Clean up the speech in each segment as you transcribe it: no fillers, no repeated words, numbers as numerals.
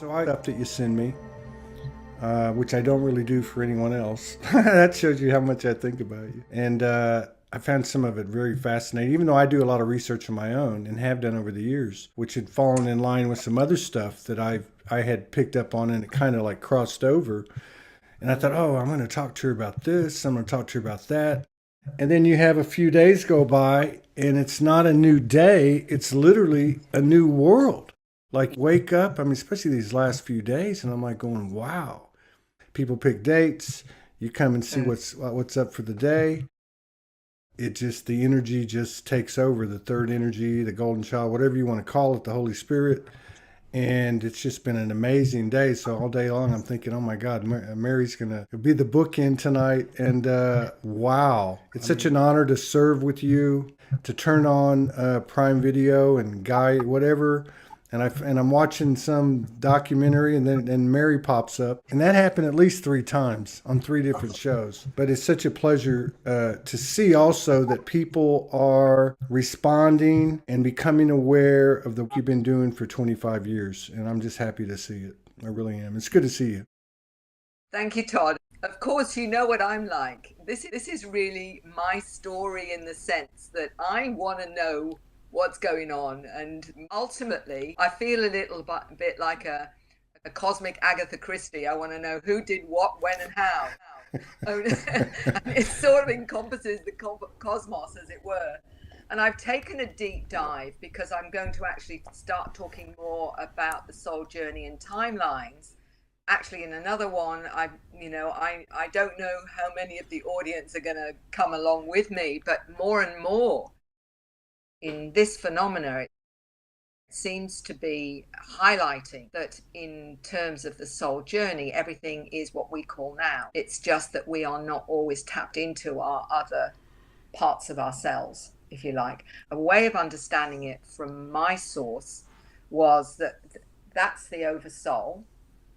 So I stuff that you send me, which I don't really do for anyone else. That shows you how much I think about you. And I found some of it very fascinating, even though I do a lot of research on my own and have done over the years, which had fallen in line with some other stuff that I had picked up on, and it kind of like crossed over. And I thought, oh, I'm going to talk to her about this. I'm going to talk to her about that. And then you have a few days go by, and it's not a new day. It's literally a new world. Like, wake up. I mean, especially these last few days. And I'm like going, wow. People pick dates. You come and see what's up for the day. It just, the energy just takes over, the third energy, the golden child, whatever you want to call it, the Holy Spirit. And it's just been an amazing day. So all day long, I'm thinking, oh my God, Mary's going to be the bookend tonight. And wow, it's such an honor to serve with you, to turn on Prime Video and Guide, whatever. And I'm watching some documentary, and then Mary pops up, and that happened at least 3 times on 3 different shows. But it's such a pleasure to see also that people are responding and becoming aware of the work you've been doing for 25 years, and I'm just happy to see it. I really am. It's good to see you. Thank you, Todd. Of course, you know what I'm like. This is really my story in the sense that I want to know what's going on. And ultimately, I feel a little bit like a cosmic Agatha Christie. I want to know who did what, when, and how. And it sort of encompasses the cosmos, as it were. And I've taken a deep dive because I'm going to actually start talking more about the soul journey and timelines. Actually, in another one, I don't know how many of the audience are going to come along with me, but more and more in this phenomena, it seems to be highlighting that in terms of the soul journey, everything is what we call now. It's just that we are not always tapped into our other parts of ourselves, if you like. A way of understanding it from my source was that that's the oversoul,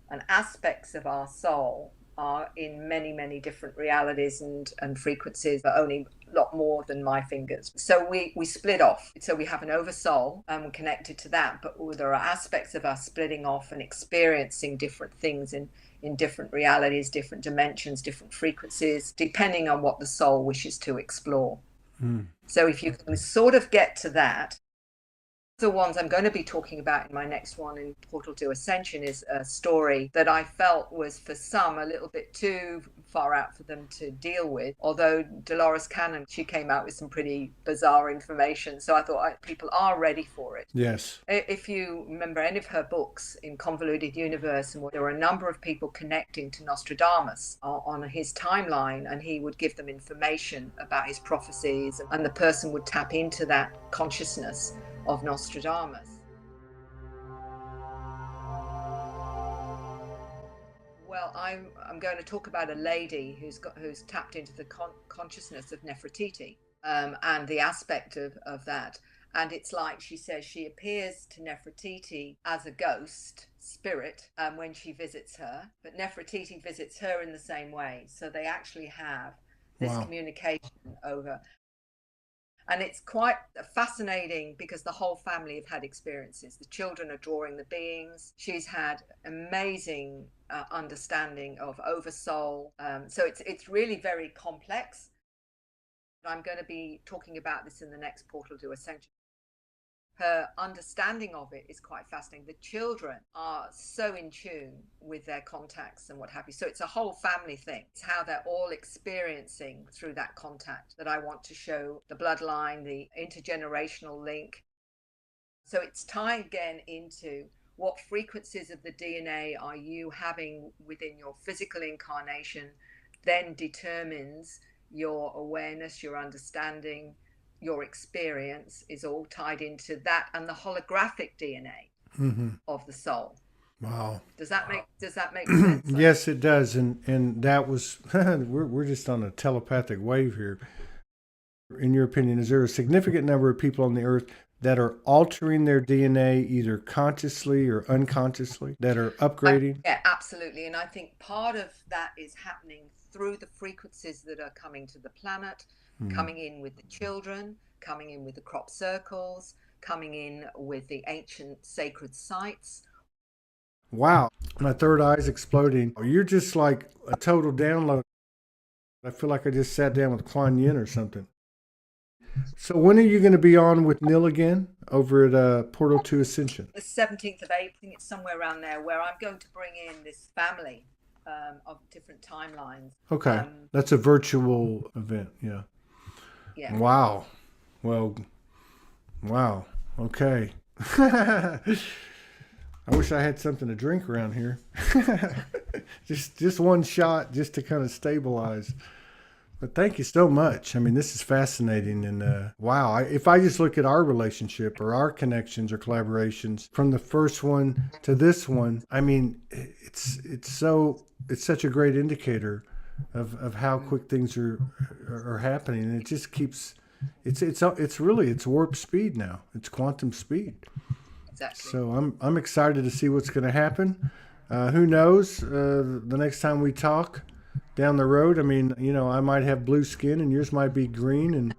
and aspects of our soul are in many, many different realities and frequencies, but only a lot more than my fingers. So we split off. So we have an oversoul and we're connected to that, but there are aspects of us splitting off and experiencing different things in different realities, different dimensions, different frequencies, depending on what the soul wishes to explore. So if you can sort of get to that, the ones I'm going to be talking about in my next one in Portal to Ascension is a story that I felt was for some a little bit too far out for them to deal with. Although Dolores Cannon, she came out with some pretty bizarre information. So I thought people are ready for it. Yes. If you remember any of her books in Convoluted Universe, and there were a number of people connecting to Nostradamus on his timeline, and he would give them information about his prophecies, and the person would tap into that consciousness of Nostradamus. Well, I'm going to talk about a lady who's tapped into the consciousness of Nefertiti, and the aspect of that. And it's like she says she appears to Nefertiti as a ghost spirit when she visits her, but Nefertiti visits her in the same way. So they actually have this communication over. And it's quite fascinating because the whole family have had experiences. The children are drawing the beings. She's had amazing understanding of oversoul. So it's really very complex. I'm going to be talking about this in the next Portal to Ascension. Her understanding of it is quite fascinating. The children are so in tune with their contacts and what have you. So it's a whole family thing. It's how they're all experiencing through that contact that I want to show, the bloodline, the intergenerational link. So it's tied again into what frequencies of the DNA are you having within your physical incarnation, then determines your awareness, your understanding, your experience is all tied into that and the holographic DNA of the soul. Wow. Does that make sense? Yes, it does. And that was we're just on a telepathic wave here. In your opinion, is there a significant number of people on the earth that are altering their DNA either consciously or unconsciously, that are upgrading? Yeah, absolutely. And I think part of that is happening through the frequencies that are coming to the planet, coming in with the children, coming in with the crop circles, coming in with the ancient sacred sites. Wow. My third eye's exploding. You're just like a total download. I feel like I just sat down with Kuan Yin or something. So when are you going to be on with Neil again over at Portal to Ascension? The 17th of April, I think it's somewhere around there, where I'm going to bring in this family of different timelines. Okay. That's a virtual event. Yeah. Yeah. Wow. Well, wow. Okay. I wish I had something to drink around here. just one shot just to kind of stabilize. But thank you so much. I mean, this is fascinating, and wow! If I just look at our relationship or our connections or collaborations from the first one to this one, I mean, it's such a great indicator of how quick things are happening, and it just keeps it's really it's warp speed now. It's quantum speed. Exactly. So I'm excited to see what's going to happen. Who knows? The next time we talk down the road, I mean, I might have blue skin and yours might be green, and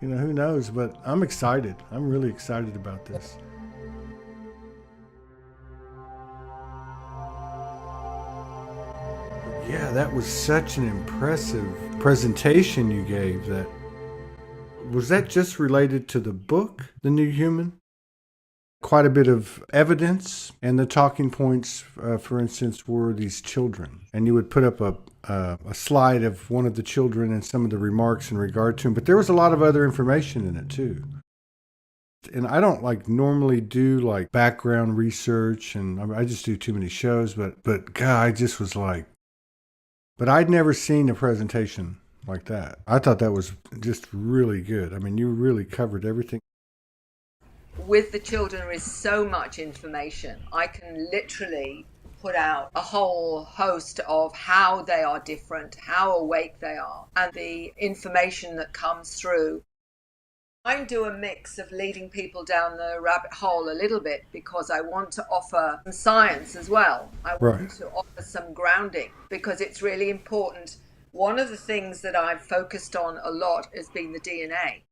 who knows? But I'm excited. I'm really excited about this. Yeah, that was such an impressive presentation you gave. That was that just related to the book, The New Human? Quite a bit of evidence, and the talking points, for instance, were these children. And you would put up a slide of one of the children and some of the remarks in regard to him, but there was a lot of other information in it too. And I don't normally do background research, and I just do too many shows. But God, I just was but I'd never seen a presentation like that. I thought that was just really good. I mean, you really covered everything. With the children, there is so much information. I can literally put out a whole host of how they are different, how awake they are, and the information that comes through. I do a mix of leading people down the rabbit hole a little bit because I want to offer some science as well. I want to offer some grounding because it's really important. One of the things that I've focused on a lot has been the DNA,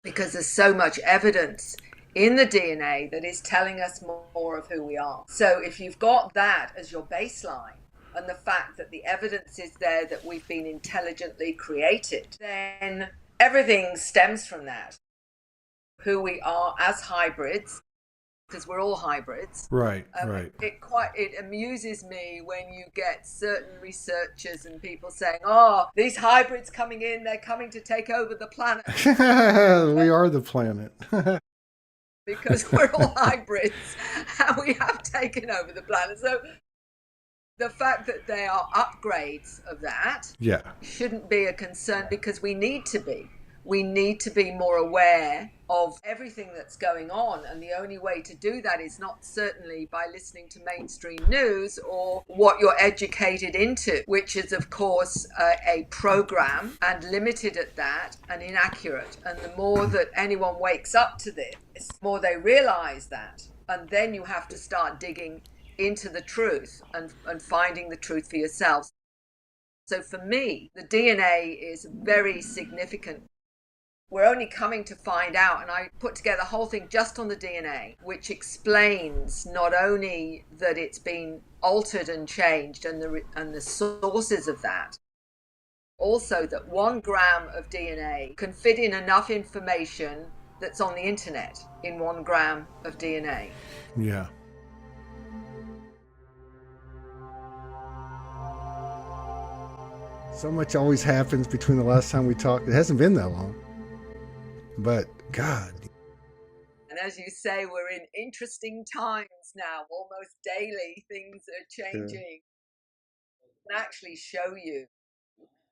because there's so much evidence in the DNA that is telling us more of who we are. So if you've got that as your baseline, and the fact that the evidence is there that we've been intelligently created, then everything stems from that. Who we are as hybrids, because we're all hybrids. Right, right. It amuses me when you get certain researchers and people saying, "Oh, these hybrids coming in, they're coming to take over the planet." We are the planet. Because we're all hybrids and we have taken over the planet. So the fact that they are upgrades of that shouldn't be a concern, because we need to be. We need to be more aware of everything that's going on. And the only way to do that is not certainly by listening to mainstream news or what you're educated into, which is, of course, a program and limited at that and inaccurate. And the more that anyone wakes up to this, the more they realize that. And then you have to start digging into the truth and finding the truth for yourselves. So for me, the DNA is very significant. We're only coming to find out, and I put together a whole thing just on the DNA, which explains not only that it's been altered and changed and the sources of that, also that 1 gram of DNA can fit in enough information that's on the internet in 1 gram of DNA. Yeah. So much always happens between the last time we talked. It hasn't been that long. But God. And as you say, we're in interesting times now. Almost daily, things are changing. Can actually show you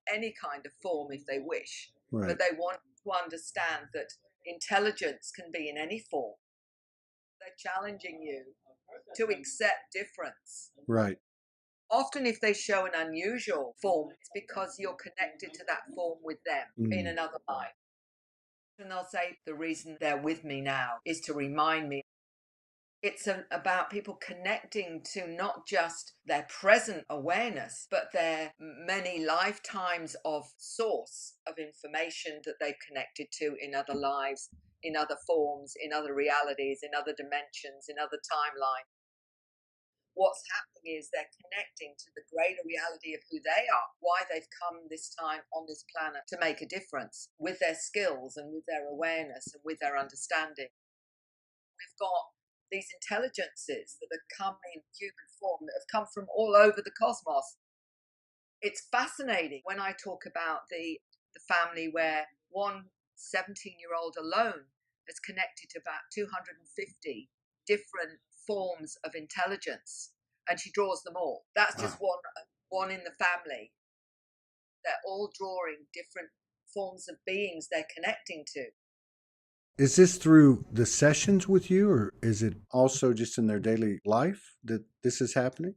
any kind of form if they wish. Right. But they want to understand that intelligence can be in any form. They're challenging you to accept difference. Right. Often if they show an unusual form, it's because you're connected to that form with them in another life. And they'll say, the reason they're with me now is to remind me. It's about people connecting to not just their present awareness, but their many lifetimes of source of information that they've connected to in other lives, in other forms, in other realities, in other dimensions, in other timelines. what's happening is they're connecting to the greater reality of who they are, why they've come this time on this planet to make a difference with their skills and with their awareness and with their understanding. We've got these intelligences that have come in human form, that have come from all over the cosmos. It's fascinating when I talk about the family where one 17-year-old alone has connected to about 250 different forms of intelligence, and she draws them all. That's just one in the family. They're all drawing different forms of beings they're connecting to. Is this through the sessions with you, or is it also just in their daily life that this is happening?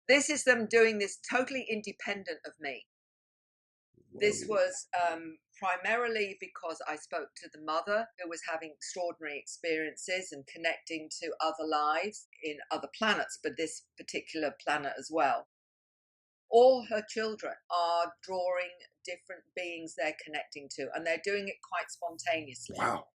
This is them doing this totally independent of me. This was primarily because I spoke to the mother who was having extraordinary experiences and connecting to other lives in other planets, but this particular planet as well. All her children are drawing different beings they're connecting to, and they're doing it quite spontaneously. Wow.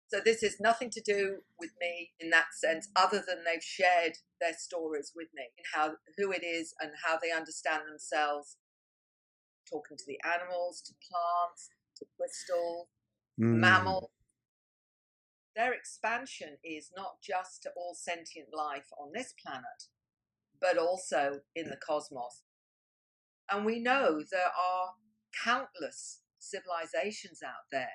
So this is nothing to do with me in that sense, other than they've shared their stories with me and who it is and how they understand themselves, talking to the animals, to plants, to crystals, mammals. Their expansion is not just to all sentient life on this planet, but also in the cosmos. And we know there are countless civilizations out there,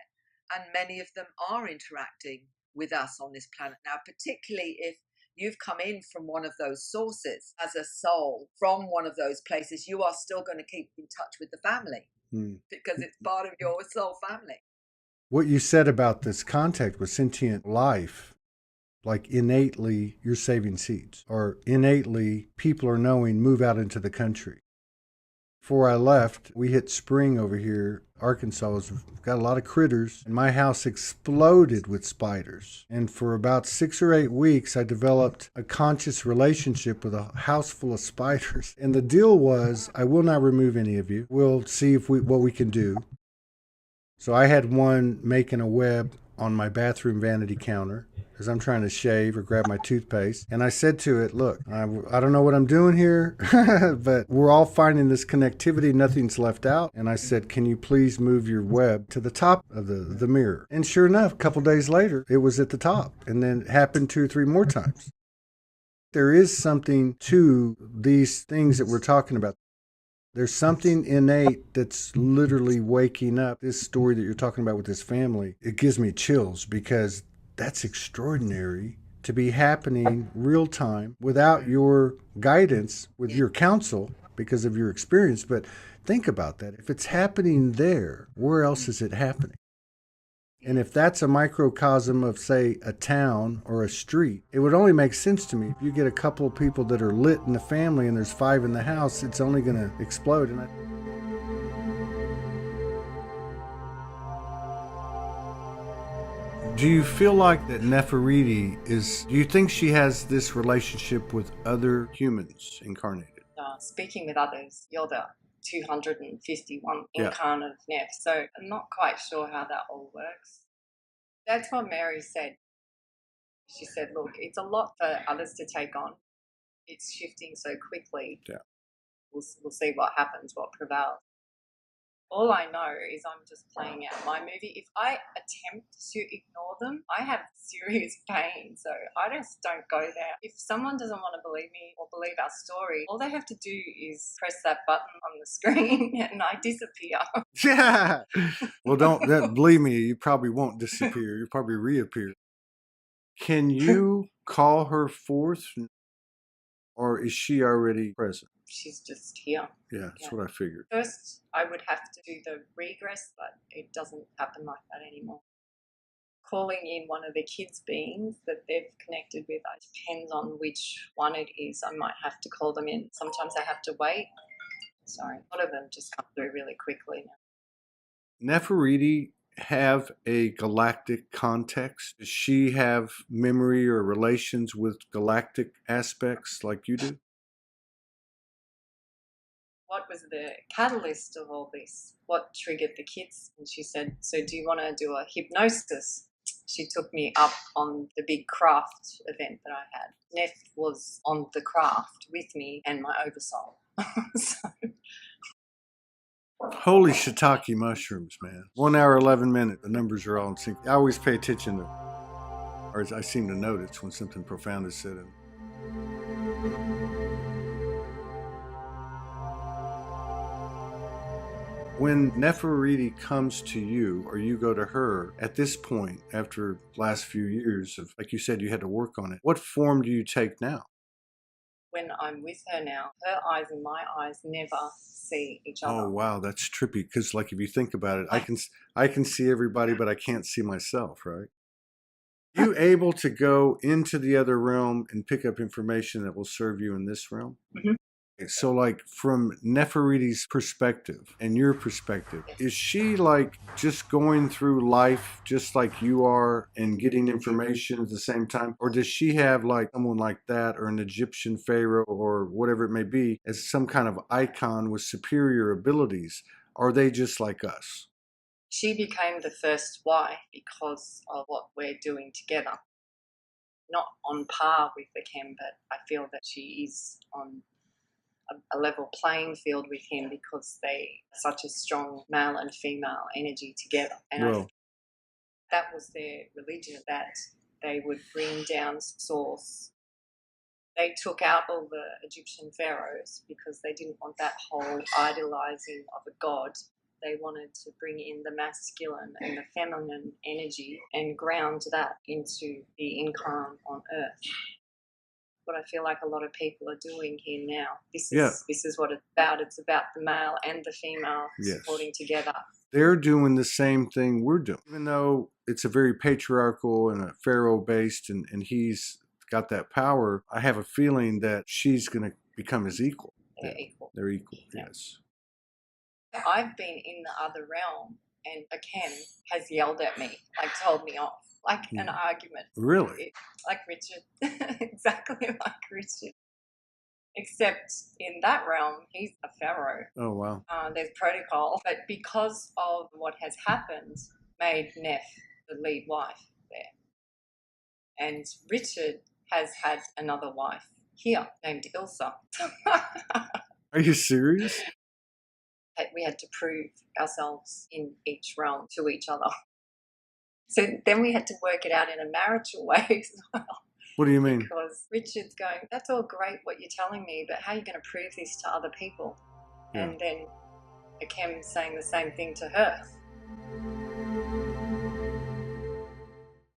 and many of them are interacting with us on this planet now, particularly if you've come in from one of those sources as a soul from one of those places. You are still going to keep in touch with the family because it's part of your soul family. What you said about this contact with sentient life, like innately you're saving seeds, or innately people are knowing move out into the country. Before I left, we hit spring over here. Arkansas has got a lot of critters, and my house exploded with spiders. And for about 6 or 8 weeks, I developed a conscious relationship with a house full of spiders. And the deal was, I will not remove any of you. We'll see what we can do. So I had one making a web on my bathroom vanity counter as I'm trying to shave or grab my toothpaste. And I said to it, look, I don't know what I'm doing here, but we're all finding this connectivity. Nothing's left out. And I said, can you please move your web to the top of the mirror? And sure enough, a couple days later, it was at the top. And then it happened 2 or 3 more times. There is something to these things that we're talking about. There's something innate that's literally waking up. This story that you're talking about with this family, it gives me chills because that's extraordinary to be happening real time without your guidance, with your counsel because of your experience. But think about that. If it's happening there, where else is it happening? And if that's a microcosm of, say, a town or a street, it would only make sense to me. If you get a couple of people that are lit in the family and there's 5 in the house, it's only going to explode. And do you feel like that Nefertiti do you think she has this relationship with other humans incarnated? Speaking with others, you're the 251 incarnate of Nef, so I'm not quite sure how that all works. That's what Mary said. She said, look, it's a lot for others to take on. It's shifting so quickly. Yeah. We'll see what happens, what prevails. All I know is I'm just playing out my movie. If I attempt to ignore them, I have serious pain. So I just don't go there. If someone doesn't want to believe me or believe our story, all they have to do is press that button on the screen and I disappear. Yeah. Well, believe me, you probably won't disappear. You'll probably reappear. Can you call her forth, or is she already present? She's just here. Yeah, that's what I figured. First, I would have to do the regress, but it doesn't happen like that anymore. Calling in one of the kids' beings that they've connected with, it depends on which one it is. I might have to call them in. Sometimes I have to wait. Sorry, a lot of them just come through really quickly now. Nefertiti have a galactic context? Does she have memory or relations with galactic aspects like you do? What was the catalyst of all this? What triggered the kids? And she said, so do you want to do a hypnosis? She took me up on the big craft event that I had. Neff was on the craft with me and my oversoul. So, Holy shiitake mushrooms, man. 1 hour, 11 minutes. The numbers are all in sync. I always pay attention to, or I seem to notice when something profound is said. When Nefertiti comes to you or you go to her, at this point, after the last few years of, like you said, you had to work on it, what form do you take now? when I'm with her now, her eyes and my eyes never see each other. Oh wow, that's trippy. Because like if you think about it, I can see everybody, but I can't see myself, right? You able to go into the other realm and pick up information that will serve you in this realm? Mhm. So like from Nefertiti's perspective and your perspective, is she like just going through life just like you are and getting information at the same time? Or does she have like someone like that or an Egyptian pharaoh or whatever it may be as some kind of icon with superior abilities? Are they just like us? She became the first wife because of what we're doing together. Not on par with the Chem, but I feel that she is on a level playing field with him because they are such a strong male and female energy together. And Well, that was their religion, that they would bring down source. They took out all the Egyptian pharaohs because they didn't want that whole idolizing of a god. They wanted to bring in the masculine and the feminine energy and ground that into the incarnate on earth. What I feel like a lot of people are doing here now. This is what it's about. It's about the male and the female supporting together. They're doing the same thing we're doing. Even though it's a very patriarchal and a pharaoh based and he's got that power, I have a feeling that she's going to become his equal. They're equal. They're equal, yes. I've been in the other realm and a Ken has yelled at me, like told me off, like an argument. Really? Like Richard. Exactly like Richard. Except in that realm, he's a pharaoh. Oh, wow. There's protocol. But because of what has happened, made Neff the lead wife there. And Richard has had another wife here named Elsa. Are you serious? We had to prove ourselves in each realm to each other. So then we had to work it out in a marital way as well. What do you mean? Because Richard's going, that's all great what you're telling me, but how are you going to prove this to other people? Yeah. And then Akem's saying the same thing to her.